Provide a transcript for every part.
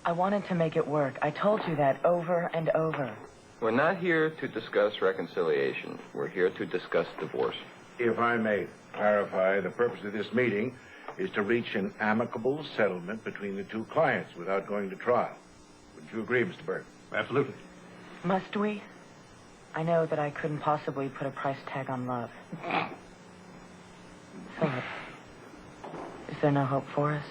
I wanted to make it work. I told you that over and over. We're not here to discuss reconciliation. We're here to discuss divorce. If I may clarify, the purpose of this meeting is to reach an amicable settlement between the two clients without going to trial. Wouldn't you agree, Mr. Burke? Absolutely. Must we? I know that I couldn't possibly put a price tag on love. Philip, is there no hope for us?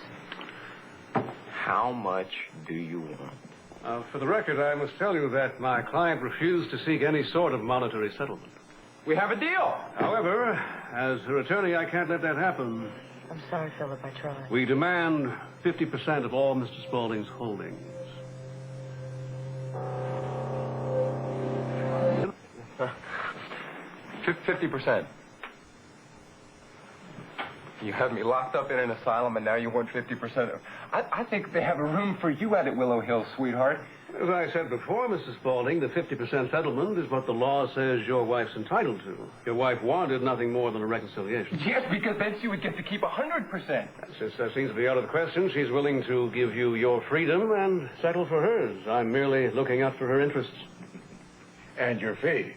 How much do you want? For the record, I must tell you that my client refused to seek any sort of monetary settlement. We have a deal. However, as her attorney, I can't let that happen. I'm sorry, Philip, I tried. We demand 50% of all Mr. Spaulding's holdings. 50%. You have me locked up in an asylum, and now you want 50%. I think they have a room for you out at Willow Hill, sweetheart. As I said before, Mrs. Spaulding, the 50% settlement is what the law says your wife's entitled to. Your wife wanted nothing more than a reconciliation. Yes, because then she would get to keep 100%. Since that seems to be out of the question, she's willing to give you your freedom and settle for hers. I'm merely looking out for her interests. And your fee.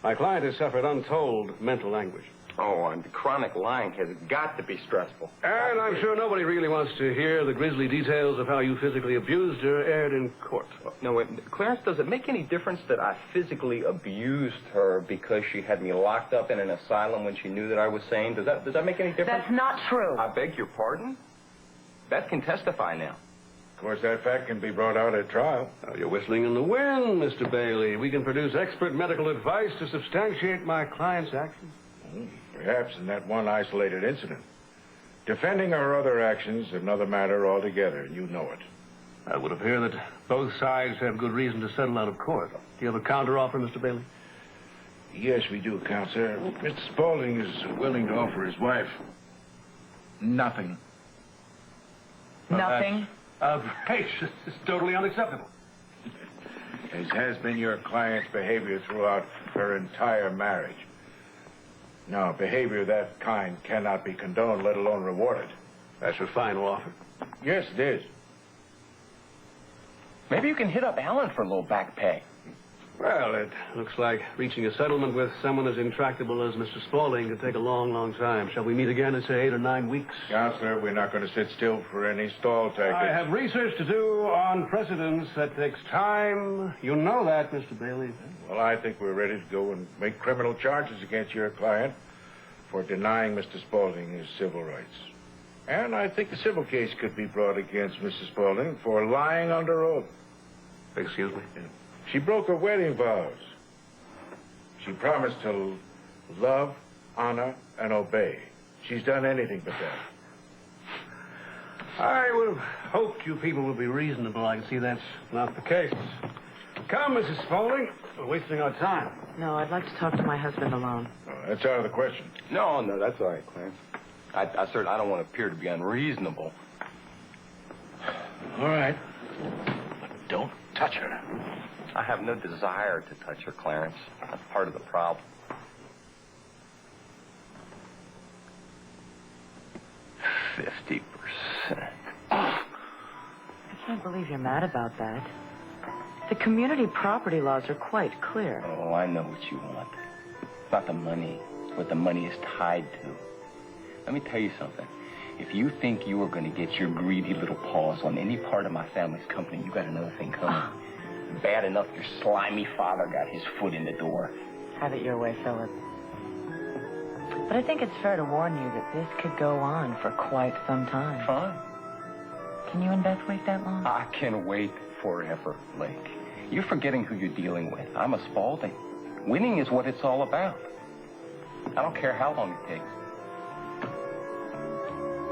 My client has suffered untold mental anguish. Oh, and the chronic lying has got to be stressful. And I'm sure nobody really wants to hear the grisly details of how you physically abused her aired in court. No, Clarence, does it make any difference that I physically abused her because she had me locked up in an asylum when she knew that I was sane? Does that make any difference? That's not true. I beg your pardon? Beth can testify now. Of course, that fact can be brought out at trial. Now, you're whistling in the wind, Mr. Bailey. We can produce expert medical advice to substantiate my client's actions. Perhaps in that one isolated incident. Defending our other actions is another matter altogether, and you know it. It would appear that both sides have good reason to settle out of court. Do you have a counteroffer, Mr. Bailey? Yes, we do, Counselor. Mr. Spaulding is willing to offer his wife nothing. Nothing? Outrageous. It's totally unacceptable. As has been your client's behavior throughout her entire marriage. Now, behavior of that kind cannot be condoned, let alone rewarded. That's your final offer? Yes, it is. Maybe you can hit up Alan for a little back pay. Well, it looks like reaching a settlement with someone as intractable as Mr. Spaulding could take a long, long time. Shall we meet again in, say, 8 or 9 weeks? Counselor, we're not going to sit still for any stall tactics. I have research to do on precedents. That takes time. You know that, Mr. Bailey. Well, I think we're ready to go and make criminal charges against your client for denying Mr. Spaulding his civil rights. And I think a civil case could be brought against Mrs. Spaulding for lying under oath. Excuse me? She broke her wedding vows. She promised to love, honor, and obey. She's done anything but that. I would have hoped you people would be reasonable. I can see that's not the case. Come, Mrs. Spaulding. We're wasting our time. No, I'd like to talk to my husband alone. Oh, that's out of the question. No, that's all right, Clarence. I certainly don't want to appear to be unreasonable. All right. But don't touch her. I have no desire to touch her, Clarence. That's part of the problem. "50%. I can't believe you're mad about that. The community property laws are quite clear. Oh, I know what you want. It's not the money. It's what the money is tied to. Let me tell you something. If you think you are going to get your greedy little paws on any part of my family's company, you got another thing coming. Bad enough your slimy father got his foot in the door. Have it your way, Philip. But I think it's fair to warn you that this could go on for quite some time. Fine. Can you and Beth wait that long? I can wait forever, Blake. You're forgetting who you're dealing with. I'm a Spaulding. Winning is what it's all about. I don't care how long it takes.